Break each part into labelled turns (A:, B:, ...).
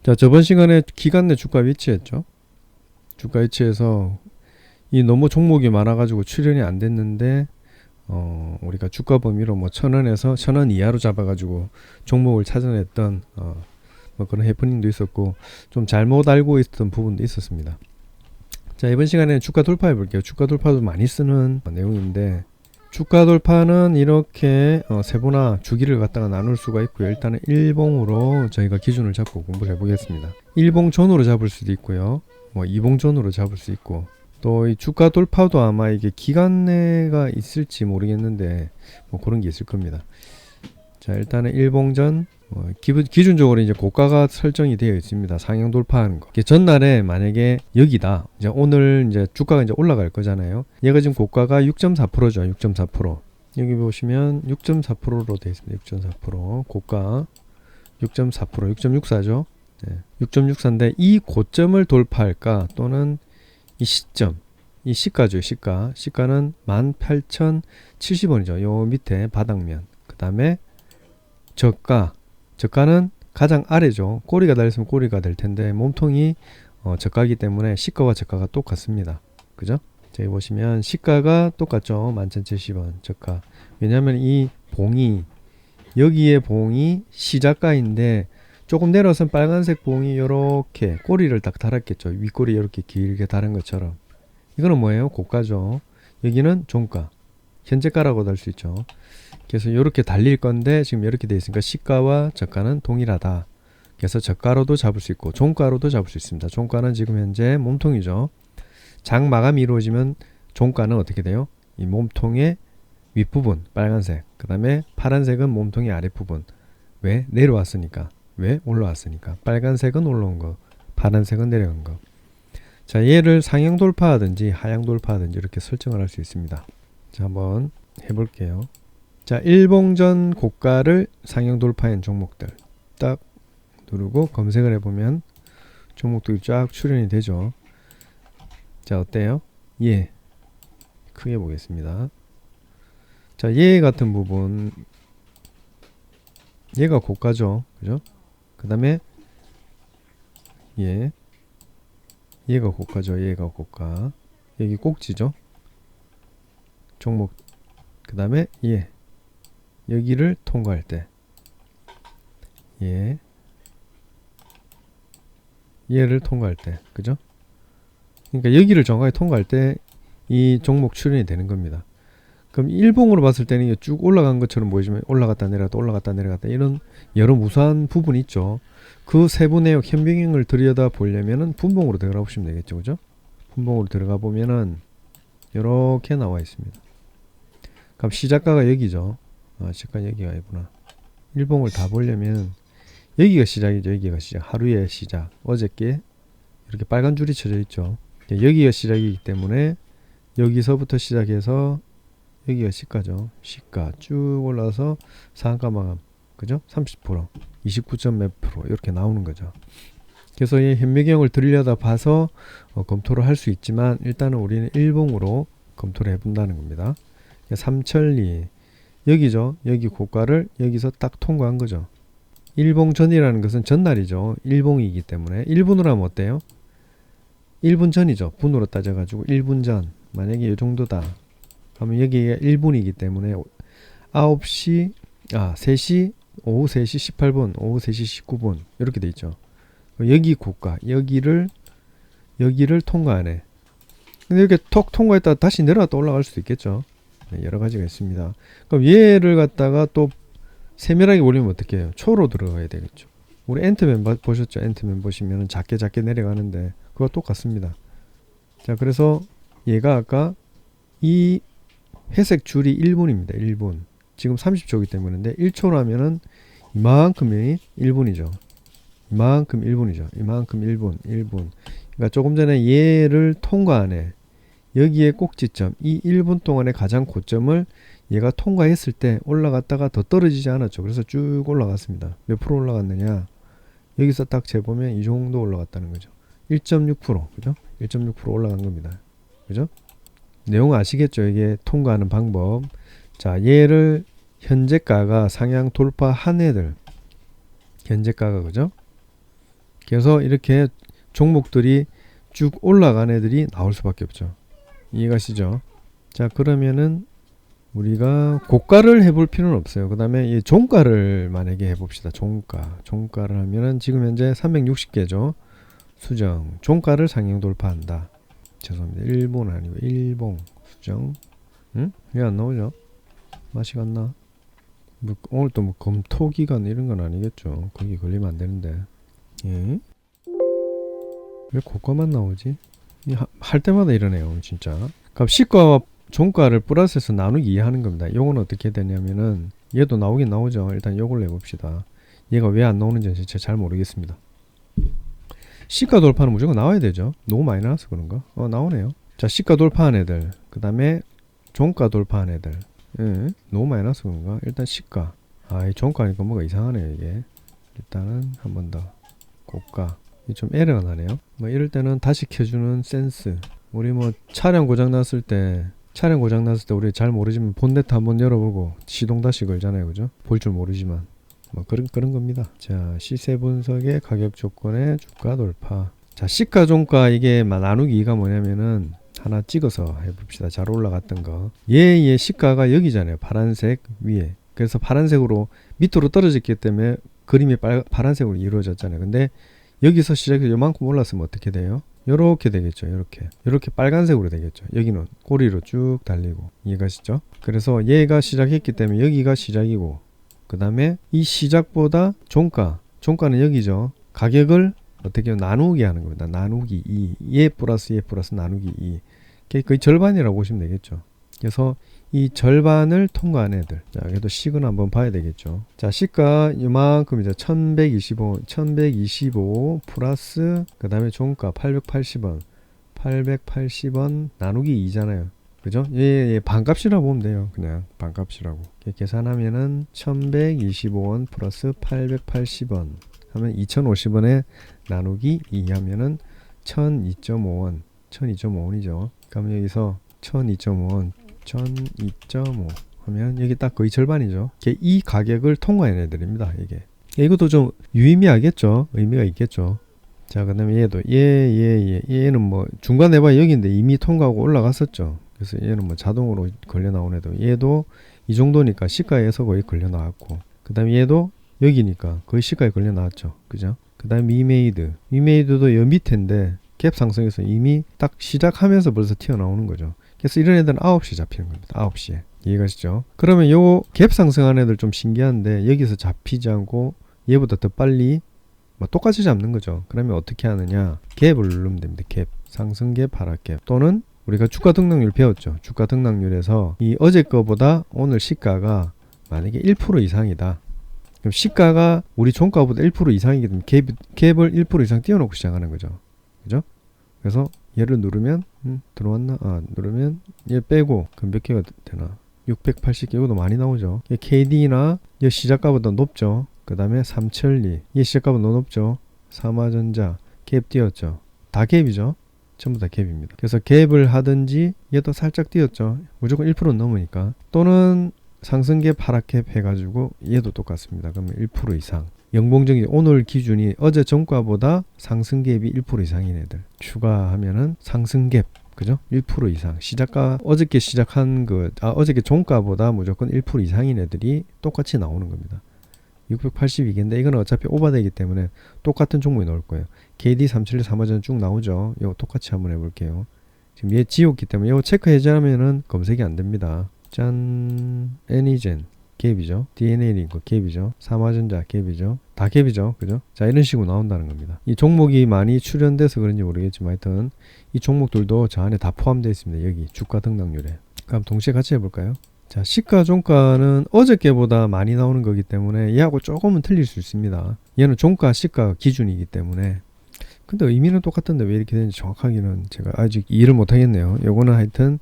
A: 자, 저번 시간에 기간 내 주가 위치했죠. 주가 위치에서 이 너무 종목이 많아가지고 출연이 안 됐는데 우리가 주가 범위로 뭐 1,000원에서 1,000원 이하로 잡아가지고 종목을 찾아냈던 뭐 그런 해프닝도 있었고 좀 잘못 알고 있었던 부분도 있었습니다. 자, 이번 시간에는 주가 돌파해 볼게요. 주가 돌파도 많이 쓰는 내용인데, 주가 돌파는 이렇게 세분화 주기를 갖다가 나눌 수가 있고요. 일단은 일봉으로 저희가 기준을 잡고 공부를 해보겠습니다. 일봉존으로 잡을 수도 있고요. 뭐 이봉존으로 잡을 수 있고, 또 이 주가 돌파도 아마 이게 기간내가 있을지 모르겠는데 뭐 그런 게 있을 겁니다. 자, 일단은 일봉전 기준적으로 이제 고가가 설정이 되어 있습니다. 상향 돌파하는 거. 전날에 만약에 여기다, 이제 오늘 이제 주가가 이제 올라갈 거잖아요. 얘가 지금 고가가 6.4%죠. 6.4%. 여기 보시면 6.4%로 되어 있습니다. 6.4%. 고가 6.4%, 6.64죠. 네. 6.64인데 이 고점을 돌파할까, 또는 이 시점, 이 시가죠. 시가는 18,070원이죠. 요 밑에 바닥면. 그 다음에 저가는 가장 아래죠. 꼬리가 달렸으면 꼬리가 될 텐데 몸통이 저가이기 때문에 시가와 저가가 똑같습니다. 그죠? 저기 보시면 시가가 똑같죠. 11,070원 저가. 왜냐하면 이 봉이, 여기에 봉이 시작가인데 조금 내려서는 빨간색 봉이 이렇게 꼬리를 딱 달았겠죠. 윗꼬리 이렇게 길게 달은 것처럼. 이거는 뭐예요? 고가죠. 여기는 종가, 현재가라고도 할 수 있죠. 그래서 이렇게 달릴 건데 지금 이렇게 되어 있으니까 시가와 저가는 동일하다. 그래서 저가로도 잡을 수 있고 종가로도 잡을 수 있습니다. 종가는 지금 현재 몸통이죠. 장 마감이 이루어지면 종가는 어떻게 돼요? 이 몸통의 윗부분 빨간색, 그 다음에 파란색은 몸통의 아랫부분. 왜? 내려왔으니까. 왜? 올라왔으니까. 빨간색은 올라온 거, 파란색은 내려간 거. 자, 얘를 상향 돌파하든지 하향 돌파하든지 이렇게 설정을 할 수 있습니다. 자, 한번 해볼게요. 자, 일봉전 고가를 상향 돌파한 종목들 딱 누르고 검색을 해보면 종목들이 쫙 출현이 되죠. 자, 어때요? 예, 크게 보겠습니다. 자, 얘 같은 부분, 얘가 고가죠. 그죠? 그 다음에 얘가 고가죠. 얘가 고가. 여기 꼭지죠. 종목. 그 다음에 여기를 통과할 때, 얘를 통과할 때, 그죠? 그러니까 여기를 정확하게 통과할 때 이 종목 출현이 되는 겁니다. 그럼 일봉으로 봤을 때는 이게 쭉 올라간 것처럼 보이지만 올라갔다 내려갔다 올라갔다 내려갔다 이런 여러 무수한 부분이 있죠. 그 세부 내역 현명형을 들여다 보려면은 분봉으로 들어가 보시면 되겠죠. 그죠? 분봉으로 들어가 보면은 이렇게 나와 있습니다. 그럼 시작가가 여기죠. 시작가 여기가 아니구나. 일봉을 다 보려면 여기가 시작이죠. 여기가 시작. 하루의 시작. 어저께 이렇게 빨간 줄이 쳐져 있죠. 여기가 시작이기 때문에 여기서부터 시작해서 여기가 시가죠. 시가 쭉 올라서 상한가 마감. 그죠? 30%, 29점 몇 프로 이렇게 나오는 거죠. 그래서 이 현미경을 들여다 봐서 검토를 할 수 있지만 일단은 우리는 일봉으로 검토를 해본다는 겁니다. 3천리 여기죠. 여기 고가를 여기서 딱 통과한 거죠. 일봉 전이라는 것은 전날이죠. 일봉이기 때문에 1분으로 하면 어때요? 1분 전이죠. 분으로 따져가지고 1분 전. 만약에 이 정도다 하면 여기가 1분이기 때문에 3시 오후 3시 18분, 오후 3시 19분 이렇게 돼 있죠. 여기 고가, 여기를 통과하네. 근데 이렇게 톡 통과했다가 다시 내려갔다 올라갈 수도 있겠죠. 여러 가지가 있습니다. 그럼 얘를 갖다가 또 세밀하게 올리면 어떻게 해요? 초로 들어가야 되겠죠. 우리 앤트맨 보셨죠? 앤트맨 보시면 작게 내려가는데 그거 똑같습니다. 자, 그래서 얘가 아까 이 회색 줄이 1분입니다. 1분. 지금 30초이기 때문인데 1초라면은 이만큼이 1분이죠. 이만큼 1분이죠. 이만큼 1분. 그러니까 조금 전에 얘를 통과하네. 여기에 꼭지점, 이 1분 동안의 가장 고점을 얘가 통과했을 때 올라갔다가 더 떨어지지 않았죠. 그래서 쭉 올라갔습니다. 몇 프로 올라갔느냐? 여기서 딱 재보면 이 정도 올라갔다는 거죠. 1.6%, 그죠? 1.6% 올라간 겁니다. 그죠? 내용 아시겠죠? 이게 통과하는 방법. 자, 얘를 현재가가 상향 돌파한 애들, 현재가가 그죠? 그래서 이렇게 종목들이 쭉 올라간 애들이 나올 수밖에 없죠. 이해가시죠? 자, 그러면은 우리가 고가를 해볼 필요는 없어요. 그 다음에 이 종가를 만약에 해봅시다. 종가를 하면은 지금 현재 360개죠. 수정. 종가를 상향 돌파한다. 죄송합니다. 일본 아니고 일봉 수정. 응? 왜 안 나오죠? 맛이 갔나? 뭐 오늘 또 뭐 검토기간 이런 건 아니겠죠. 거기 걸리면 안 되는데. 예? 왜 고가만 나오지? 할 때마다 이러네요. 진짜. 그럼 시가와 종가를 플러스해서 나누기 이해하는 겁니다. 요건 어떻게 되냐면은 얘도 나오긴 나오죠. 일단 요걸 내봅시다. 얘가 왜 안 나오는지 진짜 잘 모르겠습니다. 시가 돌파는 무조건 나와야 되죠. 너무 많이 나와서 그런가? 나오네요. 자, 시가 돌파한 애들, 그 다음에 종가 돌파한 애들. 예, 너무 많이 나와서 그런가? 일단 시가. 이 종가니까 뭐가 이상하네요 이게. 일단은 한 번 더 고가. 이게 좀 에러가 나네요. 뭐 이럴 때는 다시 켜주는 센스. 우리 뭐 차량 고장 났을 때 우리 잘 모르지만 본네트 한번 열어보고 시동 다시 걸잖아요. 그죠? 볼 줄 모르지만 뭐 그런 겁니다. 자, 시세 분석의 가격 조건의 주가 돌파. 자, 시가 종가 이게 나누기 2가 뭐냐면은 하나 찍어서 해봅시다. 잘 올라갔던 거. 얘의 시가가 여기잖아요. 파란색 위에. 그래서 파란색으로 밑으로 떨어졌기 때문에 그림이 파란색으로 이루어졌잖아요. 근데 여기서 시작해서 요만큼 올랐으면 어떻게 돼요? 요렇게 되겠죠. 요렇게 빨간색으로 되겠죠. 여기는 꼬리로 쭉 달리고. 이해가시죠? 그래서 얘가 시작했기 때문에 여기가 시작이고, 그 다음에 이 시작보다 종가는 여기죠. 가격을 어떻게 나누게 하는 겁니다. 나누기 2. 얘 플러스 나누기 2. 거의 절반이라고 보시면 되겠죠. 그래서 이 절반을 통과한 애들. 자, 그래도 시그널 한번 봐야 되겠죠. 자, 시가 이만큼이죠. 1125 플러스 그 다음에 종가 880원. 880원 나누기 2잖아요. 그죠? 예, 반값이라고 보면 돼요. 그냥 반값이라고. 계산하면은 1125원 플러스 880원 하면 2050원에 나누기 2 하면은 1002.5원. 1002.5원이죠. 그럼 여기서 1002.5원 1002.5 하면 여기 딱 거의 절반이죠. 이 가격을 통과한 애들입니다. 이것도 좀 유의미하겠죠. 의미가 있겠죠. 자, 그 다음에 얘도 얘는 뭐 중간 해봐 여기인데 이미 통과하고 올라갔었죠. 그래서 얘는 뭐 자동으로 걸려 나온 애도, 얘도 이 정도니까 시가에서 거의 걸려 나왔고, 그 다음에 얘도 여기니까 거의 시가에 걸려 나왔죠. 그죠? 그 다음에 위메이드도 여 밑인데 갭 상승에서 이미 딱 시작하면서 벌써 튀어나오는 거죠. 그래서 이런 애들은 9시에 잡히는 겁니다. 9시에. 이해가시죠? 그러면 요 갭 상승한 애들 좀 신기한데 여기서 잡히지 않고 얘보다 더 빨리 뭐 똑같이 잡는 거죠. 그러면 어떻게 하느냐? 갭을 누르면 됩니다. 갭. 상승 갭, 하락 갭. 또는 우리가 주가 등락률 배웠죠. 주가 등락률에서 이 어제 거보다 오늘 시가가 만약에 1% 이상이다. 그럼 시가가 우리 종가보다 1% 이상이기 때문에 갭을 1% 이상 띄워놓고 시작하는 거죠. 그죠? 그래서 얘를 누르면 들어왔나? 누르면 얘 빼고 그럼 몇 개가 되나? 680개. 이것도 많이 나오죠. KD나 얘 시작가보다 높죠. 그 다음에 삼천리 얘 시작가보다 높죠. 삼화전자 갭 띄었죠. 다 갭이죠. 전부 다 갭입니다. 그래서 갭을 하든지 얘도 살짝 띄었죠. 무조건 1% 넘으니까. 또는 상승갭 하락갭 해가지고 얘도 똑같습니다. 그러면 1% 이상. 연봉적인 오늘 기준이 어제 종가보다 상승갭이 1% 이상인 애들 추가하면은 상승갭, 그죠? 1% 이상. 시작가 어저께 시작한 어저께 종가보다 무조건 1% 이상인 애들이 똑같이 나오는 겁니다. 682개인데 이거는 어차피 오버되기 때문에 똑같은 종목이 나올 거예요. KD 371 3화전 쭉 나오죠. 이거 똑같이 한번 해볼게요. 지금 얘 지웠기 때문에 이거 체크 해제하면은 검색이 안 됩니다. 짠, 애니젠 갭이죠. DNA 링크 갭이죠. 삼화전자 갭이죠. 다 갭이죠. 그죠? 자, 이런 식으로 나온다는 겁니다. 이 종목이 많이 출연돼서 그런지 모르겠지만 하여튼 이 종목들도 저 안에 다 포함되어 있습니다. 여기 주가 등락률에. 그럼 동시에 같이 해볼까요? 자, 시가 종가는 어저께보다 많이 나오는 거기 때문에 얘하고 조금은 틀릴 수 있습니다. 얘는 종가 시가 기준이기 때문에. 근데 의미는 똑같은데 왜 이렇게 되는지 정확하게는 제가 아직 이해를 못하겠네요. 요거는 하여튼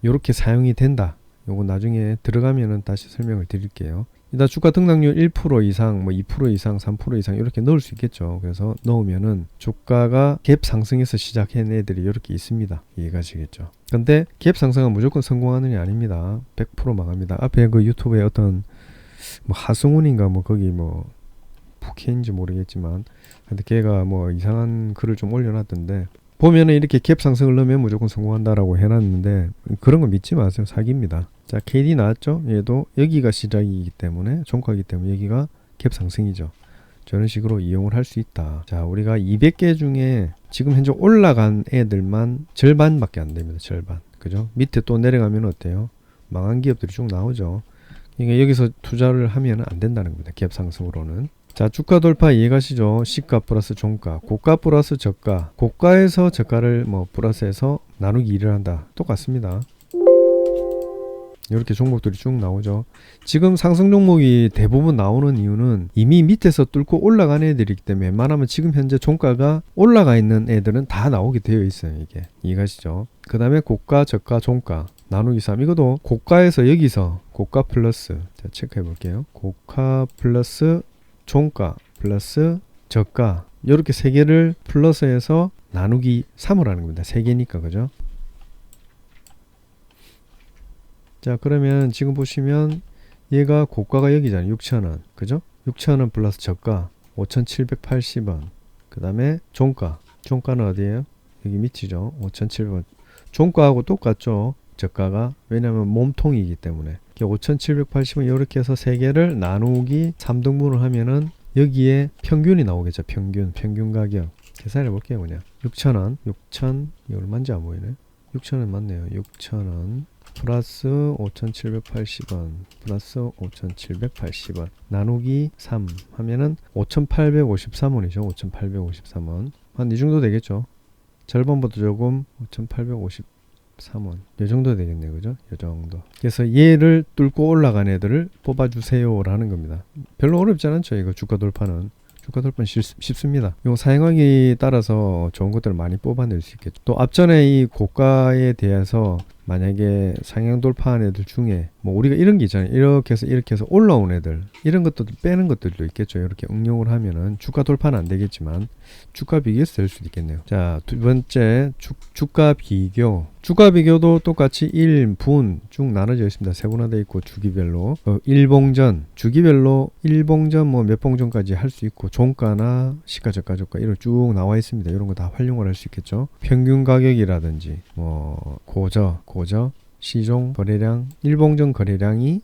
A: 요렇게 사용이 된다. 요거 나중에 들어가면은 다시 설명을 드릴게요. 일단 주가 등락률 1% 이상, 뭐 2% 이상, 3% 이상 이렇게 넣을 수 있겠죠. 그래서 넣으면은 주가가 갭 상승해서 시작한 애들이 이렇게 있습니다. 이해가시겠죠? 근데 갭 상승은 무조건 성공하는 게 아닙니다. 100% 망합니다. 앞에 그 유튜브에 어떤 뭐 하승훈인가 뭐 거기 뭐 부캐인지 모르겠지만 근데 걔가 뭐 이상한 글을 좀 올려놨던데, 보면은 이렇게 갭 상승을 넣으면 무조건 성공한다라고 해놨는데 그런 거 믿지 마세요. 사기입니다. 자, KD 나왔죠? 얘도 여기가 시작이기 때문에, 종가이기 때문에 여기가 갭 상승이죠. 저런 식으로 이용을 할 수 있다. 자, 우리가 200개 중에 지금 현재 올라간 애들만 절반밖에 안 됩니다. 절반. 그죠? 밑에 또 내려가면 어때요? 망한 기업들이 쭉 나오죠. 그러니까 여기서 투자를 하면 안 된다는 겁니다. 갭 상승으로는. 자, 주가 돌파 이해가시죠? 시가 플러스 종가, 고가 플러스 저가, 고가에서 저가를 뭐 플러스해서 나누기 2를 한다. 똑같습니다. 이렇게 종목들이 쭉 나오죠. 지금 상승 종목이 대부분 나오는 이유는 이미 밑에서 뚫고 올라간 애들이기 때문에, 웬만하면 지금 현재 종가가 올라가 있는 애들은 다 나오게 되어 있어요. 이게 이해가시죠? 그 다음에 고가, 저가, 종가 나누기 3, 이것도 고가에서 여기서 고가 플러스, 자, 체크해 볼게요. 고가 플러스 종가 플러스 저가, 이렇게 세 개를 플러스해서 나누기 3을 하는 겁니다. 세 개니까. 그죠? 자, 그러면 지금 보시면 얘가 고가가 여기잖아요. 6,000원. 그죠? 6,000원 플러스 저가 5,780원. 그 다음에 종가는 어디에요? 여기 밑이죠. 5,700원. 종가하고 똑같죠. 저가가. 왜냐하면 몸통이기 때문에. 5,780원 이렇게 해서 세 개를 나누기 3등분을 하면은 여기에 평균이 나오겠죠. 평균 가격. 계산해 볼게요. 그냥 6,000원. 6,000, 이거 얼마인지 안 보이네. 6,000원 맞네요. 6,000원 플러스 5,780원 플러스 5,780원 나누기 3 하면은 5,853원이죠. 5,853원. 한 이 정도 되겠죠. 절반보다 조금 5,853원. 이 정도 되겠네요. 그죠? 이 정도. 그래서 얘를 뚫고 올라간 애들을 뽑아주세요 라는 겁니다. 별로 어렵지 않죠. 이거 주가 돌파는. 주가 돌파는 쉽습니다. 요 사용하기 따라서 좋은 것들을 많이 뽑아낼 수 있겠죠. 또 앞전에 이 고가에 대해서 만약에 상향 돌파한 애들 중에 뭐 우리가 이런 게 있잖아요. 이렇게 해서 올라온 애들, 이런 것들도 빼는 것들도 있겠죠. 이렇게 응용을 하면은 주가 돌파는 안 되겠지만 주가 비교에서 될 수도 있겠네요. 자, 두 번째 주가 비교. 주가 비교도 똑같이 1, 분 쭉 나눠져 있습니다. 세분화되어 있고 주기별로 일봉전, 주기별로 일봉전 뭐 몇 봉전까지 할 수 있고, 종가나 시가, 저가, 이런 쭉 나와 있습니다. 이런 거 다 활용을 할 수 있겠죠. 평균 가격이라든지 뭐 고저, 시종, 거래량, 일봉전 거래량이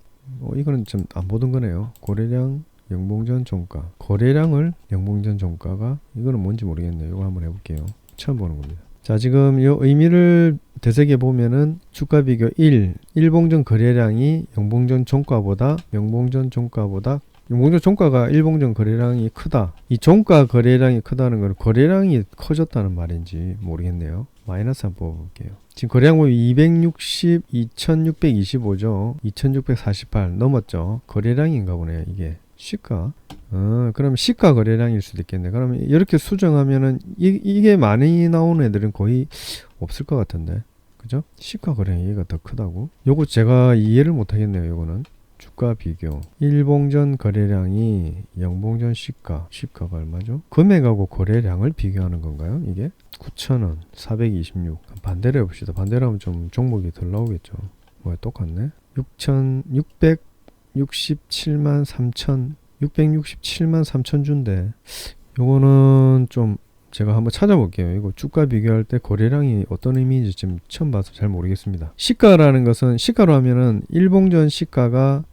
A: 이거는 좀 안 보던 거네요. 거래량, 영봉전 종가, 거래량을 영봉전 종가가, 이거는 뭔지 모르겠네요. 이거 한번 해볼게요. 처음 보는 겁니다. 자, 지금 이 의미를 되새겨 보면은 주가 비교 1, 일봉전 거래량이 영봉전 종가보다 영봉전 종가가 일봉전 거래량이 크다. 이 종가 거래량이 크다는 건 거래량이 커졌다는 말인지 모르겠네요. 마이너스 한번 뽑아볼게요. 지금 거래량 보면 260, 2625죠. 2648 넘었죠. 거래량인가 보네요. 이게 시가. 그러면 시가 거래량일 수도 있겠네. 그러면 이렇게 수정하면은 이게 많이 나오는 애들은 거의 없을 것 같은데. 그죠? 시가 거래량이 얘가 더 크다고? 요거 제가 이해를 못 하겠네요. 요거는. 주가 비교. 일봉전 거래량이 영봉전 시가가 얼마죠? 금액하고 거래량을 비교하는 건가요? 이게 9,000원, 426. 반대로 해봅시다. 반대로 하면 좀 종목이 덜 나오겠죠. 뭐야, 똑같네. 667만 3천, 667만 3천 주인데, 요거는 좀 제가 한번 찾아볼게요. 이거 주가 비교할 때 거래량이 어떤 의미인지 지금 처음 봐서 잘 모르겠습니다. 시가라는 것은, 시가로 하면은 일봉전 시가가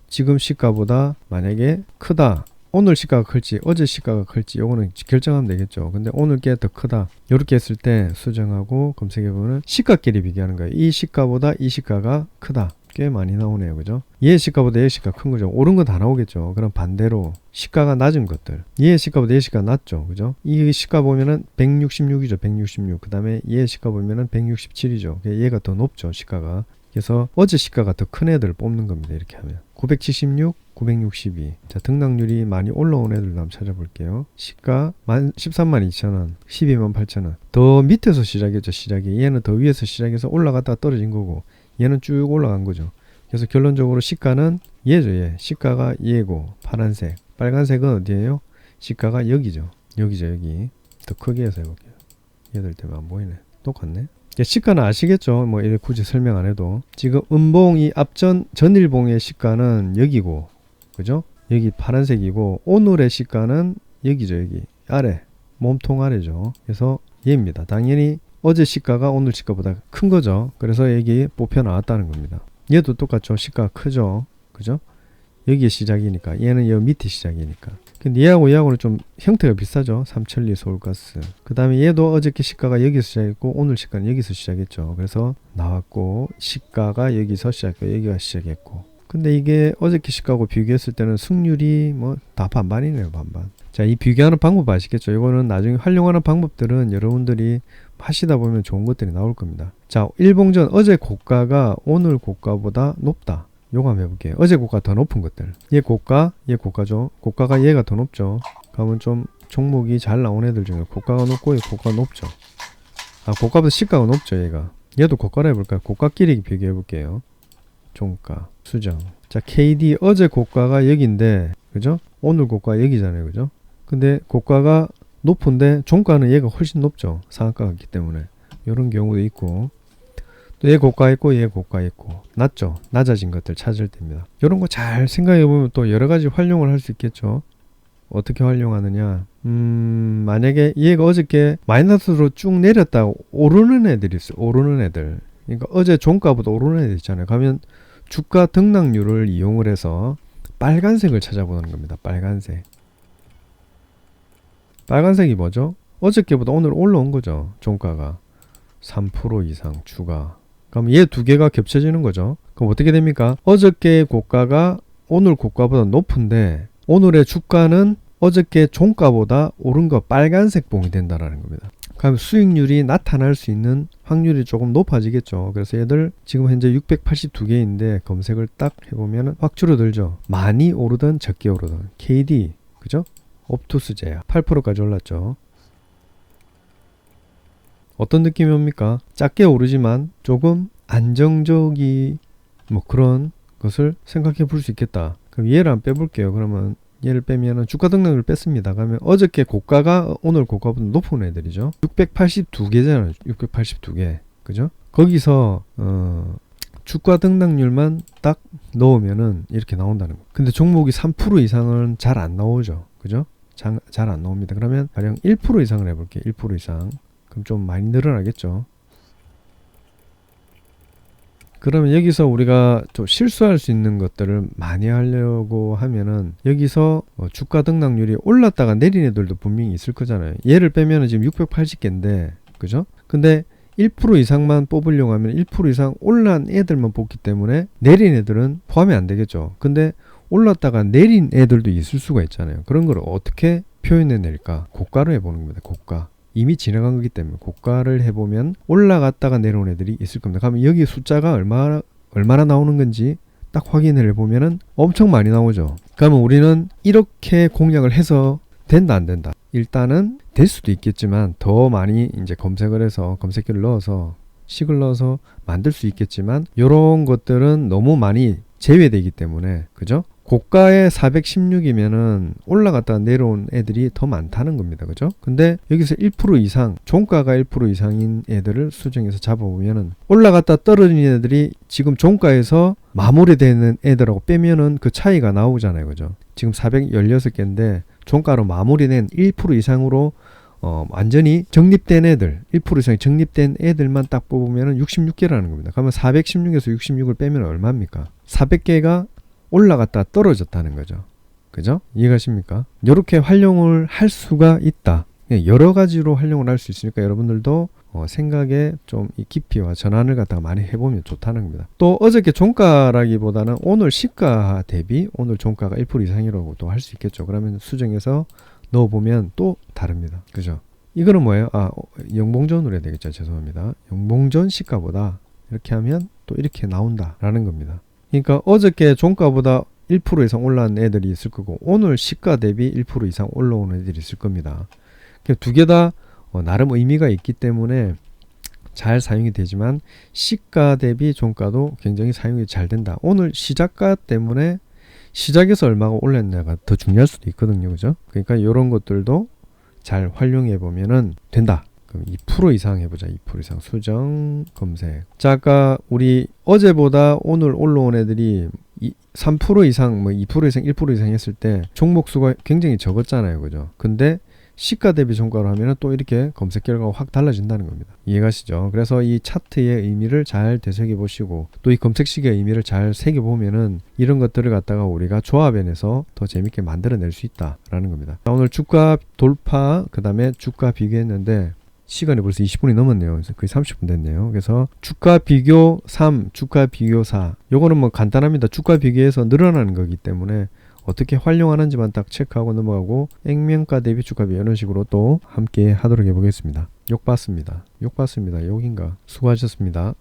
A: 지금 시가보다 만약에 크다. 오늘 시가가 클지 어제 시가가 클지 요거는 결정하면 되겠죠. 근데 오늘 게 더 크다. 이렇게 했을 때 수정하고 검색해보면 시가끼리 비교하는 거예요. 이 시가보다 이 시가가 크다. 꽤 많이 나오네요. 그죠? 얘 시가보다 얘 시가 큰 거죠. 오른 건 다 나오겠죠. 그럼 반대로 시가가 낮은 것들, 얘 시가보다 얘 시가 낮죠. 그죠? 이 시가 보면은 166이죠. 166. 그 다음에 얘 시가 보면은 167이죠. 얘가 더 높죠. 시가가. 그래서 어제 시가가 더 큰 애들을 뽑는 겁니다. 이렇게 하면 976, 962. 자, 등락률이 많이 올라온 애들도 한번 찾아볼게요. 시가 132,000원, 128,000원. 더 밑에서 시작했죠. 시작이. 얘는 더 위에서 시작해서 올라갔다가 떨어진 거고, 얘는 쭉 올라간 거죠. 그래서 결론적으로 시가는 얘죠. 얘. 시가가 얘고, 파란색. 빨간색은 어디예요? 시가가 여기죠. 여기. 더 크게 해서 해볼게요. 얘들 때문에 안 보이네. 똑같네. 시가는 아시겠죠? 뭐 이렇게 굳이 설명 안 해도. 지금 음봉이 전일봉의 시가는 여기고, 그죠? 여기 파란색이고, 오늘의 시가는 여기죠. 여기 아래. 몸통 아래죠. 그래서 얘입니다. 당연히 어제 시가가 오늘 시가보다 큰 거죠. 그래서 여기 뽑혀 나왔다는 겁니다. 얘도 똑같죠. 시가가 크죠. 그죠? 여기에 시작이니까. 얘는 여기 밑에 시작이니까. 근데 얘하고는 좀 형태가 비슷하죠. 삼천리 서울가스. 그 다음에 얘도 어저께 시가가 여기서 시작했고 오늘 시가는 여기서 시작했죠. 그래서 나왔고 시가가 여기서 시작했고 여기가 시작했고. 근데 이게 어저께 시가하고 비교했을 때는 승률이 뭐 다 반반이네요. 반반. 자, 이 비교하는 방법 아시겠죠? 이거는 나중에 활용하는 방법들은 여러분들이 하시다 보면 좋은 것들이 나올 겁니다. 자, 일봉전 어제 고가가 오늘 고가보다 높다. 요거 한번 해볼게요. 어제 고가 더 높은 것들. 얘 고가죠. 고가가 얘가 더 높죠. 그러면 좀 종목이 잘 나온 애들 중에 고가가 높고 얘 고가가 높죠. 아, 고가보다 시가가 높죠, 얘가. 얘도 고가로 해볼까요? 고가끼리 비교해볼게요. 종가, 수정. 자, KD 어제 고가가 여기인데, 그죠? 오늘 고가 여기잖아요, 그죠? 근데 고가가 높은데 종가는 얘가 훨씬 높죠. 상한가가 있기 때문에. 이런 경우도 있고. 또 얘 고가 있고 얘 고가 있고 낮죠. 낮아진 것들 찾을 때입니다. 이런 거 잘 생각해 보면 또 여러 가지 활용을 할 수 있겠죠. 어떻게 활용하느냐. 만약에 얘가 어저께 마이너스로 쭉 내렸다 오르는 애들이 있어요. 오르는 애들. 그러니까 어제 종가보다 오르는 애들 있잖아요. 그러면 주가 등락률을 이용을 해서 빨간색을 찾아보는 겁니다. 빨간색. 빨간색이 뭐죠? 어저께보다 오늘 올라온 거죠. 종가가 3% 이상 추가. 그럼 얘 두 개가 겹쳐지는 거죠. 그럼 어떻게 됩니까? 어저께 고가가 오늘 고가보다 높은데 오늘의 주가는 어저께 종가보다 오른 거 빨간색 봉이 된다라는 겁니다. 그럼 수익률이 나타날 수 있는 확률이 조금 높아지겠죠. 그래서 얘들 지금 현재 682개인데 검색을 딱 해보면 확 줄어들죠. 많이 오르든 적게 오르든 KD 그죠? 옵투스제야 8%까지 올랐죠. 어떤 느낌이 옵니까? 작게 오르지만 조금 안정적이 뭐 그런 것을 생각해 볼 수 있겠다. 그럼 얘를 한번 빼볼게요. 그러면 얘를 빼면은 주가 등락을 뺐습니다. 그러면 어저께 고가가 오늘 고가보다 높은 애들이죠. 682개잖아요. 682개. 그죠? 거기서 주가 등락률만 딱 넣으면은 이렇게 나온다는 거. 근데 종목이 3% 이상은 잘 안 나오죠. 그죠? 잘 안 나옵니다. 그러면 가령 1% 이상을 해볼게요. 1% 이상. 그럼 좀 많이 늘어나겠죠. 그러면 여기서 우리가 좀 실수할 수 있는 것들을 많이 하려고 하면은 여기서 주가 등락률이 올랐다가 내린 애들도 분명히 있을 거잖아요. 얘를 빼면은 지금 680개인데 그죠? 근데 1% 이상만 뽑으려고 하면 1% 이상 올란 애들만 뽑기 때문에 내린 애들은 포함이 안 되겠죠. 근데 올랐다가 내린 애들도 있을 수가 있잖아요. 그런 걸 어떻게 표현해 낼까? 고가로 해보는 겁니다. 고가. 이미 지나간 거기 때문에 고가를 해보면 올라갔다가 내려온 애들이 있을 겁니다. 그러면 여기 숫자가 얼마나 나오는 건지 딱 확인을 해보면은 엄청 많이 나오죠. 그러면 우리는 이렇게 공략을 해서 된다 안 된다. 일단은 될 수도 있겠지만 더 많이 이제 검색을 해서 검색기를 넣어서 식을 넣어서 만들 수 있겠지만 이런 것들은 너무 많이 제외되기 때문에 그죠? 고가의 416이면은 올라갔다 내려온 애들이 더 많다는 겁니다. 그죠? 근데 여기서 1% 이상, 종가가 1% 이상인 애들을 수정해서 잡아보면은 올라갔다 떨어진 애들이 지금 종가에서 마무리되는 애들하고 빼면은 그 차이가 나오잖아요. 그죠? 지금 416개인데 종가로 마무리된 1% 이상으로 완전히 정립된 애들, 1% 이상이 정립된 애들만 딱 뽑으면은 66개라는 겁니다. 그러면 416에서 66을 빼면 얼마입니까? 400개가 올라갔다 떨어졌다는 거죠. 그죠? 이해가십니까? 이렇게 활용을 할 수가 있다. 여러 가지로 활용을 할 수 있으니까 여러분들도 생각에 좀 이 깊이와 전환을 갖다가 많이 해보면 좋다는 겁니다. 또 어저께 종가라기보다는 오늘 시가 대비 오늘 종가가 1% 이상이라고 또 할 수 있겠죠. 그러면 수정해서 넣어보면 또 다릅니다. 그죠? 이거는 뭐예요? 영봉전으로 해야 되겠죠. 죄송합니다. 영봉전 시가보다 이렇게 하면 또 이렇게 나온다라는 겁니다. 그러니까 어저께 종가보다 1% 이상 올라온 애들이 있을 거고 오늘 시가 대비 1% 이상 올라오는 애들이 있을 겁니다. 두 개 다 나름 의미가 있기 때문에 잘 사용이 되지만 시가 대비 종가도 굉장히 사용이 잘 된다. 오늘 시작가 때문에 시작에서 얼마가 올랐냐가 더 중요할 수도 있거든요. 그죠? 그러니까 이런 것들도 잘 활용해 보면은 된다. 그럼 2% 이상 해보자. 2% 이상 수정 검색. 자, 아까 우리 어제보다 오늘 올라온 애들이 3% 이상, 뭐 2% 이상, 1% 이상 했을 때 종목 수가 굉장히 적었잖아요. 그죠? 근데 시가 대비 종가로 하면 또 이렇게 검색 결과가 확 달라진다는 겁니다. 이해가시죠? 그래서 이 차트의 의미를 잘 되새겨 보시고 또 이 검색식의 의미를 잘 새겨 보면은 이런 것들을 갖다가 우리가 조합해내서 더 재밌게 만들어낼 수 있다라는 겁니다. 자, 오늘 주가 돌파 그 다음에 주가 비교했는데 시간이 벌써 20분이 넘었네요. 그래서 거의 30분 됐네요. 그래서 주가 비교 3, 주가 비교 4. 요거는 뭐 간단합니다. 주가 비교해서 늘어나는 거기 때문에 어떻게 활용하는지만 딱 체크하고 넘어가고 액면가 대비 주가 비교 이런 식으로 또 함께 하도록 해보겠습니다. 욕 받습니다. 욕인가? 수고하셨습니다.